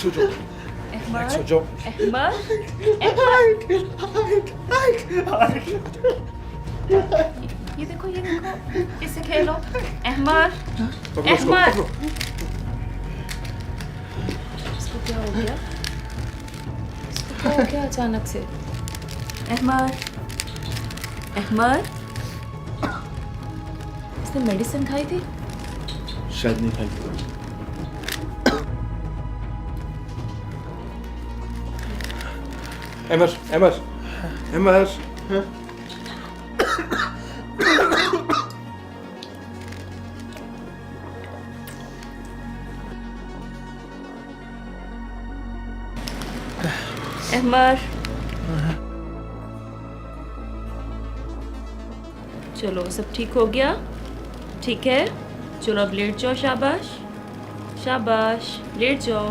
सो जाओ, अहमद, सो जाओ। अहमद, ये देखो इससे खेलो। अहमद, अहमद, इसको क्या हो गया? इसको क्या हो गया अचानक से? अहमद, अहमद, इसने मेडिसिन खाई थी? शायद नहीं खाई। अमर, अमर, अमर, अहमद, चलो सब ठीक हो गया? ठीक है, चलो अब लेट जाओ। शाबाश, शाबाश, लेट जाओ।